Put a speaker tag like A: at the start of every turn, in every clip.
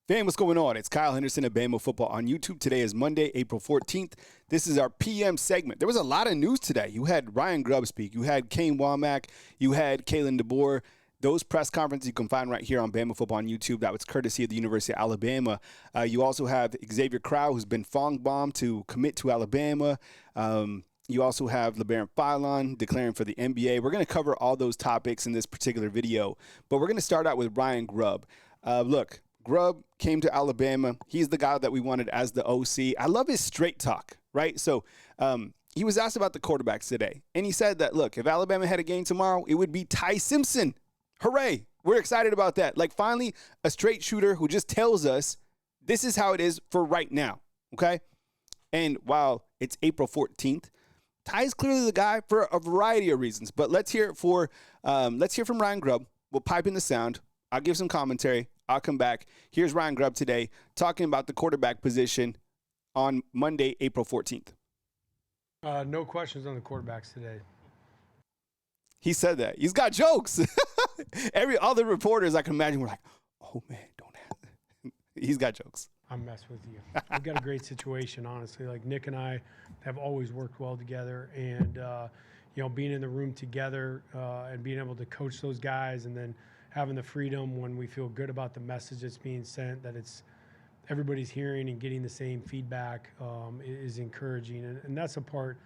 A: Fam, what's going on? It's Kyle Henderson of Bama Football on YouTube. Today is Monday, April 14th. This is our PM segment. There was a lot of news today. You had Ryan Grubb speak. You had Kane Womack. You had Kalen DeBoer. Those press conferences you can find right here on Bama Football on YouTube. That was courtesy of the University of Alabama. You also have Ezavier Crowell, who's been fong-bombed to commit to Alabama. You also have Labron Philon declaring for the NBA. We're going to cover all those topics in this particular video, but we're going to start out with Ryan Grubb. Look, Grubb came to Alabama. He's the guy that we wanted as the OC. I love his straight talk, right? So he was asked about the quarterbacks today, and he said that, look, if Alabama had a game tomorrow, it would be Ty Simpson. Hooray. We're excited about that. Like, finally, a straight shooter who just tells us this is how it is for right now, okay? And while it's April 14th, Ty is clearly the guy for a variety of reasons. But let's hear from Ryan Grubb. We'll pipe in the sound. I'll give some commentary. I'll come back. Here's Ryan Grubb today talking about the quarterback position on Monday, April 14th.
B: No questions on the quarterbacks today.
A: He said that. He's got jokes. All the reporters I can imagine were like, oh, man, don't have that. He's got jokes.
B: I'm messing with you. We've got a great situation, honestly. Like, Nick and I have always worked well together. And, being in the room together and being able to coach those guys and then having the freedom when we feel good about the message that's being sent, that it's everybody's hearing and getting the same feedback is encouraging. And that's a part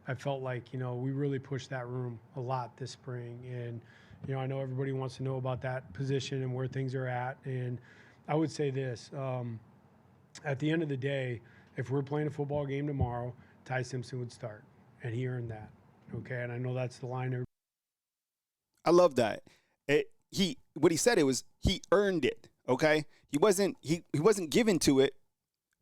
B: I felt like, we really pushed that room a lot this spring. And, I know everybody wants to know about that position and where things are at. And I would say this, at the end of the day, if we're playing a football game tomorrow, Ty Simpson would start, and he earned that. Okay, and I know that's the line.
A: I love that. What he said, he earned it. Okay, he wasn't given to it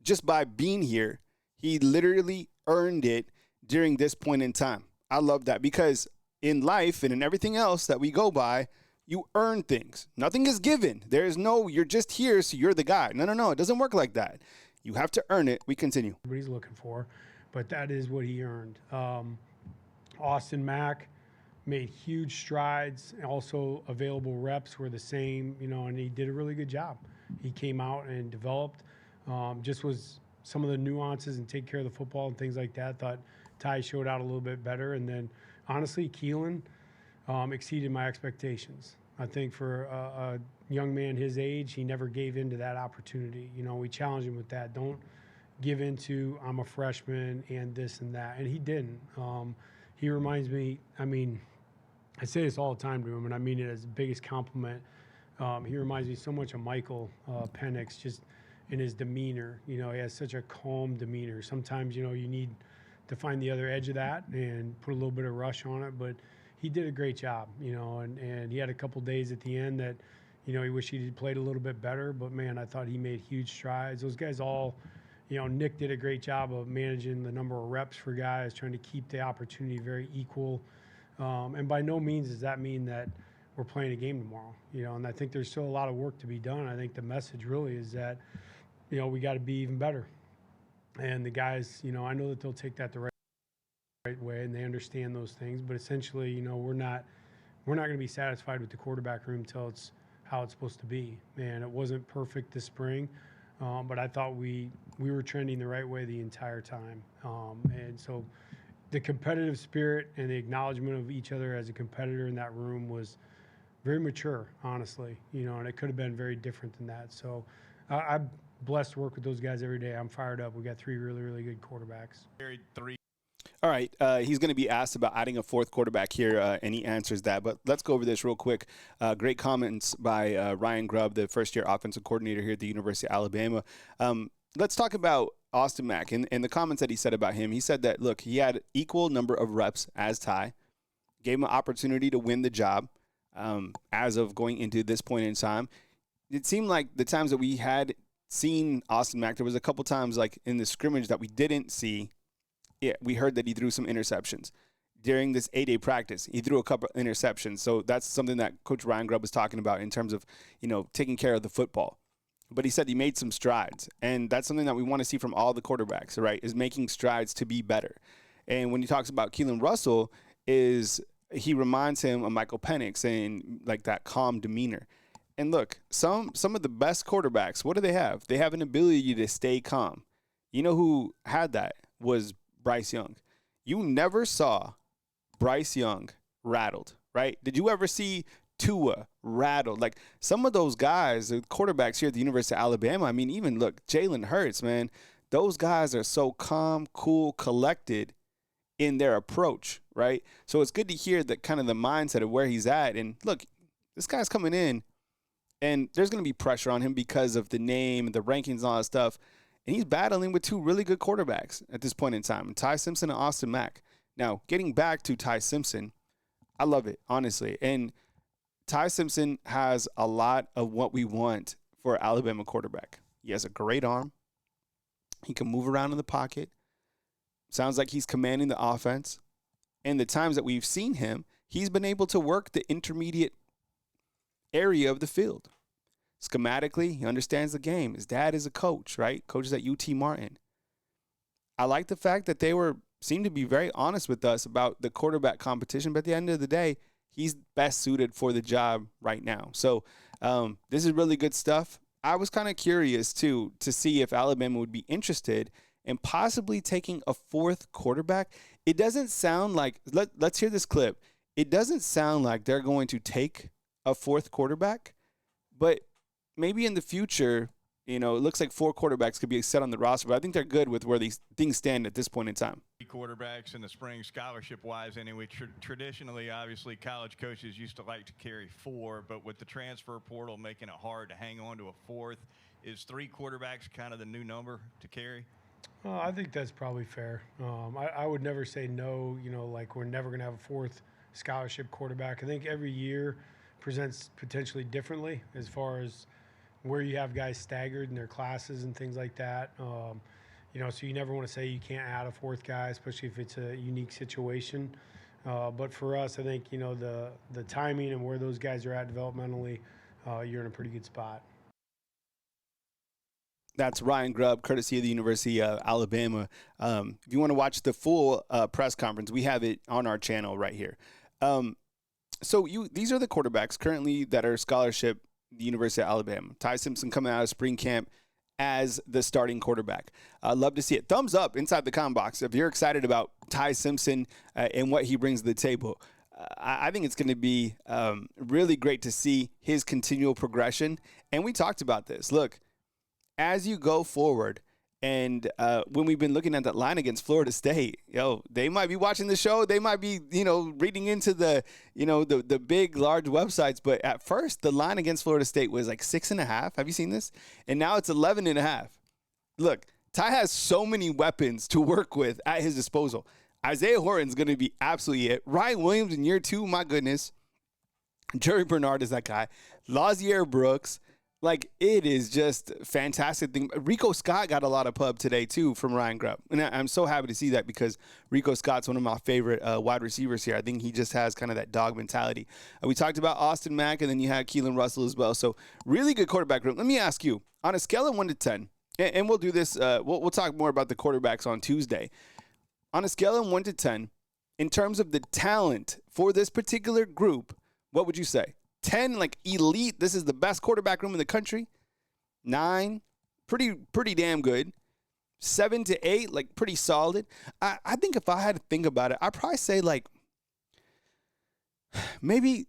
A: just by being here. He literally earned it during this point in time. I love that, because in life and in everything else that we go by, you earn things. Nothing is given. There's no, you're just here, so you're the guy. No. It doesn't work like that. You have to earn it. We continue.
B: Everybody's looking for, but that is what he earned. Austin Mack made huge strides. Also, available reps were the same, and he did a really good job. He came out and developed, just was some of the nuances and take care of the football and things like that. Thought Ty showed out a little bit better. And then, honestly, Keelan exceeded my expectations. I think for a young man his age, he never gave into that opportunity. We challenged him with that. Don't give into, I'm a freshman and this and that. And he didn't. He reminds me, I say this all the time to him, and I mean it as the biggest compliment. He reminds me so much of Michael Penix, just in his demeanor. He has such a calm demeanor. Sometimes, you need to find the other edge of that and put a little bit of rush on it. But he did a great job, and he had a couple days at the end that, he wished he'd played a little bit better. But, man, I thought he made huge strides. Those guys all, Nick did a great job of managing the number of reps for guys, trying to keep the opportunity very equal. And by no means does that mean that we're playing a game tomorrow, and I think there's still a lot of work to be done. I think the message really is that, we got to be even better. And the guys, I know that they'll take that the right way, and they understand those things. But essentially, we're not going to be satisfied with the quarterback room until it's how it's supposed to be. And it wasn't perfect this spring, but I thought we were trending the right way the entire time. And so the competitive spirit and the acknowledgement of each other as a competitor in that room was very mature, honestly, and it could have been very different than that. So I'm blessed to work with those guys every day. I'm fired up. We got three really, really good quarterbacks.
A: All right, he's going to be asked about adding a fourth quarterback here, and he answers that. But let's go over this real quick. Great comments by Ryan Grubb, the first-year offensive coordinator here at the University of Alabama. Let's talk about Austin Mack and the comments that he said about him. He said that, look, he had equal number of reps as Ty, gave him an opportunity to win the job as of going into this point in time. It seemed like the times that we had seen Austin Mack, there was a couple times like in the scrimmage that we didn't see. Yeah, we heard that he threw some interceptions. During this 8-day practice, he threw a couple interceptions. So that's something that Coach Ryan Grubb was talking about in terms of, taking care of the football. But he said he made some strides. And that's something that we want to see from all the quarterbacks, right, is making strides to be better. And when he talks about Keelan Russell, he reminds him of Michael Penix and like that calm demeanor. And look, some of the best quarterbacks, what do they have? They have an ability to stay calm. You know who had that was Bryce Young. You never saw Bryce Young rattled, right? Did you ever see Tua rattled? Like some of those guys, the quarterbacks here at the University of Alabama, I mean, even look, Jalen Hurts, man, those guys are so calm, cool, collected in their approach, right? So it's good to hear that kind of the mindset of where he's at. And look, this guy's coming in, and there's going to be pressure on him because of the name, the rankings, and all that stuff. And he's battling with two really good quarterbacks at this point in time, Ty Simpson and Austin Mack. Now, getting back to Ty Simpson, I love it, honestly. And Ty Simpson has a lot of what we want for an Alabama quarterback. He has a great arm. He can move around in the pocket. Sounds like he's commanding the offense. And the times that we've seen him, he's been able to work the intermediate area of the field. Schematically, he understands the game. His dad is a coach, right? Coaches at UT Martin. I like the fact that they seem to be very honest with us about the quarterback competition, but at the end of the day, he's best suited for the job right now. So this is really good stuff. I was kind of curious, too, to see if Alabama would be interested in possibly taking a fourth quarterback. It doesn't sound like, let's hear this clip. It doesn't sound like they're going to take a fourth quarterback, but maybe in the future, it looks like 4 quarterbacks could be set on the roster, but I think they're good with where these things stand at this point in time.
C: Quarterbacks in the spring, scholarship-wise anyway. Traditionally, obviously, college coaches used to like to carry 4, but with the transfer portal making it hard to hang on to a fourth, is 3 quarterbacks kind of the new number to carry?
B: I think that's probably fair. I would never say no, like we're never going to have a fourth scholarship quarterback. I think every year presents potentially differently as far as where you have guys staggered in their classes and things like that. So you never want to say you can't add a fourth guy, especially if it's a unique situation. But for us, I think, the timing and where those guys are at developmentally, you're in a pretty good spot.
A: That's Ryan Grubb, courtesy of the University of Alabama. If you want to watch the full press conference, we have it on our channel right here. These are the quarterbacks currently that are scholarship at the University of Alabama. Ty Simpson coming out of spring camp as the starting quarterback. I'd love to see it. Thumbs up inside the comment box if you're excited about Ty Simpson and what he brings to the table. I think it's going to be really great to see his continual progression. And we talked about this. Look, as you go forward, and when we've been looking at that line against Florida State, they might be watching the show. They might be, reading into the big, large websites. But at first, the line against Florida State was like 6.5. Have you seen this? And now it's 11.5. Look, Ty has so many weapons to work with at his disposal. Isaiah Horton's going to be absolutely it. Ryan Williams in year 2, my goodness. Jerry Bernard is that guy. Lazier Brooks. Like, it is just fantastic thing. Rico Scott got a lot of pub today, too, from Ryan Grubb. And I'm so happy to see that because Rico Scott's one of my favorite wide receivers here. I think he just has kind of that dog mentality. We talked about Austin Mack, and then you had Keelan Russell as well. So, really good quarterback room. Let me ask you, on a scale of 1 to 10, and we'll do this, we'll talk more about the quarterbacks on Tuesday. On a scale of 1 to 10, in terms of the talent for this particular group, what would you say? 10, like elite, this is the best quarterback room in the country. 9, pretty damn good. 7 to 8, like pretty solid. I think if I had to think about it, I'd probably say like maybe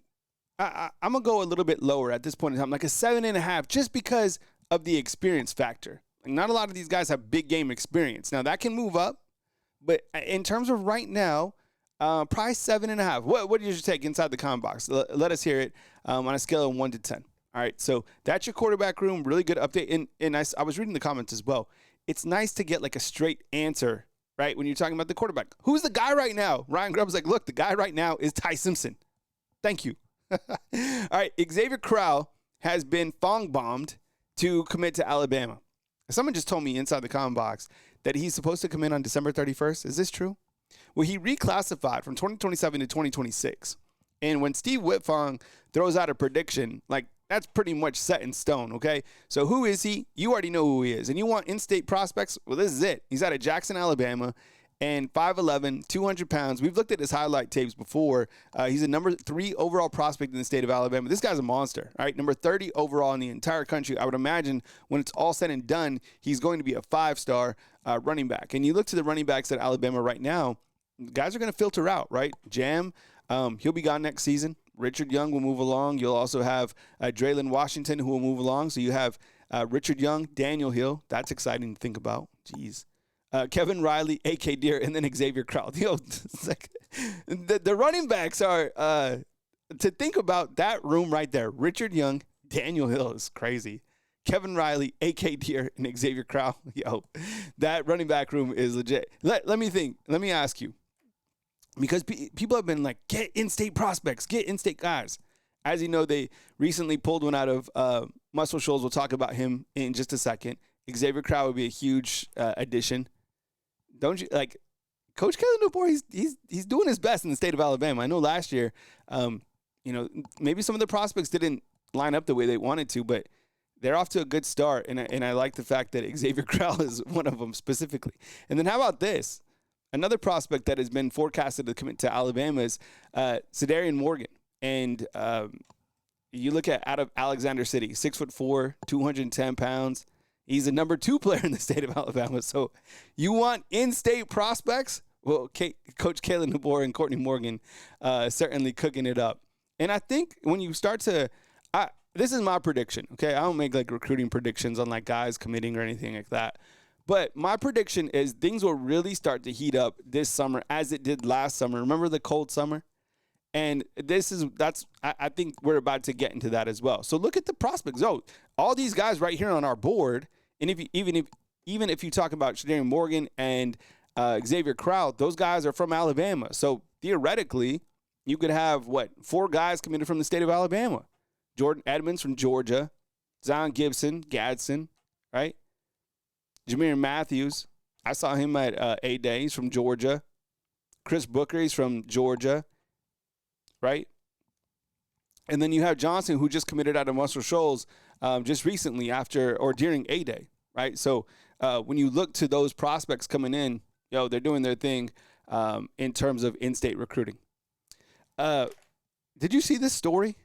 A: I'm going to go a little bit lower at this point in time, like a 7.5, just because of the experience factor. Like not a lot of these guys have big game experience. Now that can move up, but in terms of right now, probably 7.5. What did you take inside the comment box? Let us hear it on a scale of 1 to 10. All right, so that's your quarterback room. Really good update. And I was reading the comments as well. It's nice to get like a straight answer, right, when you're talking about the quarterback. Who's the guy right now? Ryan Grubb's like, look, the guy right now is Ty Simpson. Thank you. All right, Ezavier Crowell has been fong-bombed to commit to Alabama. Someone just told me inside the comment box that he's supposed to come in on December 31st. Is this true? Well, he reclassified from 2027 to 2026. And when Steve Whitfong throws out a prediction, like that's pretty much set in stone, okay? So who is he? You already know who he is. And you want in-state prospects? Well, this is it. He's out of Jackson, Alabama. and 5'11", 200 pounds. We've looked at his highlight tapes before. He's a number 3 overall prospect in the state of Alabama. This guy's a monster, all right? Number 30 overall in the entire country. I would imagine when it's all said and done, he's going to be a 5-star running back. And you look to the running backs at Alabama right now, guys are going to filter out, right? Jam, he'll be gone next season. Richard Young will move along. You'll also have Draylon Washington who will move along. So you have Richard Young, Daniel Hill. That's exciting to think about. Jeez. Kevin Riley, A.K. Deere, and then Ezavier Crowell. Like, the running backs are, to think about that room right there, Richard Young, Daniel Hill is crazy. Kevin Riley, A.K. Deere, and Ezavier Crowell. Yo, that running back room is legit. Let me think. Let me ask you. Because people have been like, get in-state prospects, get in-state guys. As you know, they recently pulled one out of Muscle Shoals. We'll talk about him in just a second. Ezavier Crowell would be a huge addition. Don't you like Coach Kellen DeBoer? He's doing his best in the state of Alabama. I know last year, maybe some of the prospects didn't line up the way they wanted to, but they're off to a good start. And I like the fact that Ezavier Crowell is one of them specifically. And then how about this? Another prospect that has been forecasted to commit to Alabama is Cedarian Morgan. And you look at out of Alexander City, 6'4", 210 pounds. He's a number 2 player in the state of Alabama. So you want in-state prospects? Well, Coach Kalen DeBoer and Courtney Morgan certainly cooking it up. And I think when you start to this is my prediction, okay? I don't make like recruiting predictions on like guys committing or anything like that. But my prediction is things will really start to heat up this summer as it did last summer. Remember the cold summer? And I think we're about to get into that as well. So look at the prospects. Oh, all these guys right here on our board, and even if you talk about Cedarian Morgan and Ezavier Crowell, those guys are from Alabama. So theoretically, you could have 4 guys committed from the state of Alabama. Jordan Edmonds from Georgia, Zion Gibson, Gadsden, right? Jameer Matthews, I saw him at A-Day. He's from Georgia. Chris Booker, he's from Georgia, right? And then you have Johnson, who just committed out of Muscle Shoals just recently during A-Day, right? So when you look to those prospects coming in, they're doing their thing in terms of in-state recruiting. Did you see this story?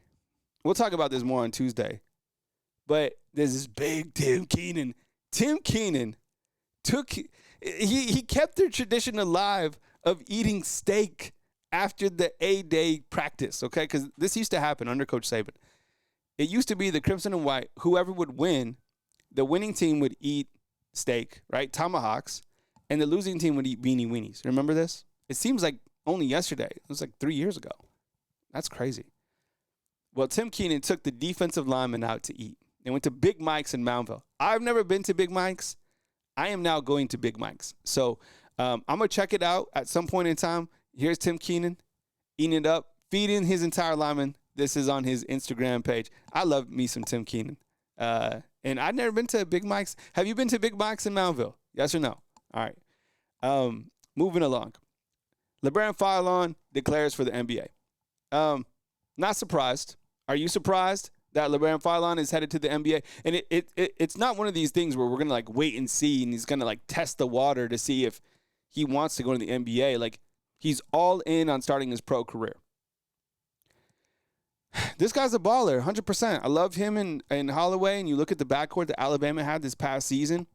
A: We'll talk about this more on Tuesday. But there's this big Tim Keenan. Tim Keenan he kept their tradition alive of eating steak after the A-Day practice, okay? Because this used to happen under Coach Saban. It used to be the Crimson and White, whoever would win, the winning team would eat steak, right? Tomahawks, and the losing team would eat beanie weenies. Remember this? It seems like only yesterday. It was like 3 years ago. That's crazy. Well, Tim Keenan took the defensive lineman out to eat. They went to Big Mike's in Mountville. I've never been to Big Mike's. I am now going to Big Mike's. So I'm going to check it out at some point in time. Here's Tim Keenan eating it up, feeding his entire lineman. This is on his Instagram page. I love me some Tim Keenan. And I've never been to Big Mike's. Have you been to Big Mike's in Mountville? Yes or no? All right. Moving along. Labron Philon declares for the NBA. Not surprised. Are you surprised that Labron Philon is headed to the NBA? And it's not one of these things where we're going to like wait and see and he's going to like test the water to see if he wants to go to the NBA. Like he's all in on starting his pro career. This guy's a baller, 100%. I love him and Holloway. And you look at the backcourt that Alabama had this past season.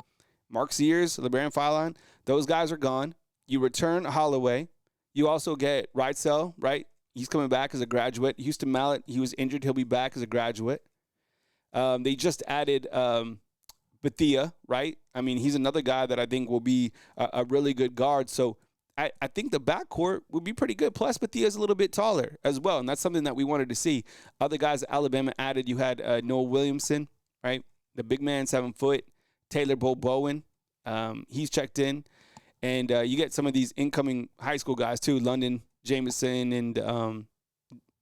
A: Mark Sears, Labron Philon, those guys are gone. You return Holloway. You also get Reitzel, right? He's coming back as a graduate. Houston Mallett, he was injured. He'll be back as a graduate. They just added Bethea, right? I mean, he's another guy that I think will be a really good guard. So I think the backcourt would be pretty good. Plus, Bethea's a little bit taller as well, and that's something that we wanted to see. Other guys that Alabama added, you had Noah Williamson, right? The big man, 7 foot. Taylor Bowen, he's checked in. And you get some of these incoming high school guys, too. London Jameson and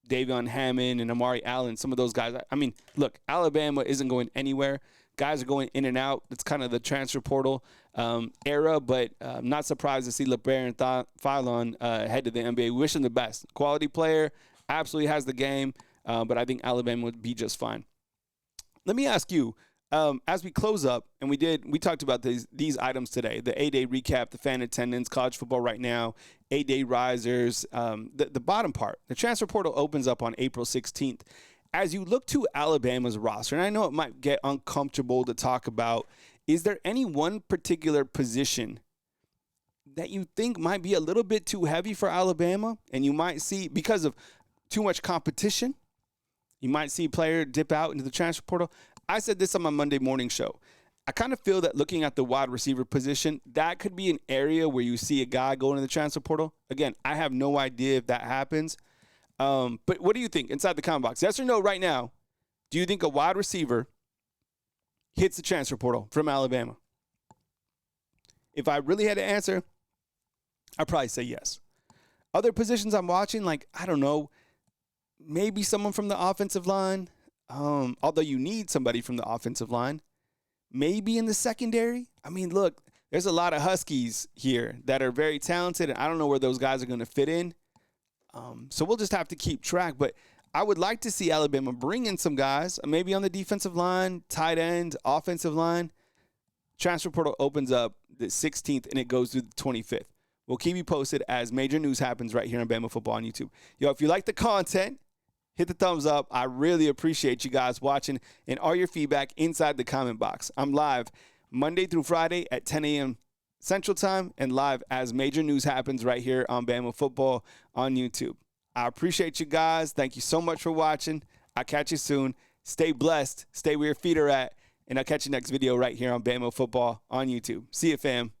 A: Davion Hammond and Amari Allen, some of those guys. I mean, look, Alabama isn't going anywhere. Guys are going in and out. It's kind of the transfer portal era, but I'm not surprised to see Labron Philon head to the NBA. We wish him the best. Quality player, absolutely has the game, but I think Alabama would be just fine. Let me ask you, as we close up, and we talked about these items today, the A-Day recap, the fan attendance, college football right now, A-Day risers, the bottom part. The transfer portal opens up on April 16th. As you look to Alabama's roster, and I know it might get uncomfortable to talk about, is there any one particular position that you think might be a little bit too heavy for Alabama, and you might see, because of too much competition, you might see a player dip out into the transfer portal? I said this on my Monday morning show. I kind of feel that looking at the wide receiver position, that could be an area where you see a guy go into the transfer portal. Again, I have no idea if that happens. But what do you think inside the comment box? Yes or no right now, do you think a wide receiver hits the transfer portal from Alabama? If I really had to answer, I'd probably say yes. Other positions I'm watching, like, I don't know, maybe someone from the offensive line, although you need somebody from the offensive line. Maybe in the secondary. I mean, look, there's a lot of Huskies here that are very talented, and I don't know where those guys are going to fit in. So we'll just have to keep track. But I would like to see Alabama bring in some guys, maybe on the defensive line, tight end, offensive line. Transfer portal opens up the 16th, and it goes through the 25th. We'll keep you posted as major news happens right here on Bama Football on YouTube. Yo, if you like the content, hit the thumbs up. I really appreciate you guys watching and all your feedback inside the comment box. I'm live Monday through Friday at 10 a.m. Central Time and live as major news happens right here on Bama Football on YouTube. I appreciate you guys. Thank you so much for watching. I'll catch you soon. Stay blessed. Stay where your feet are at. And I'll catch you next video right here on Bama Football on YouTube. See you, fam.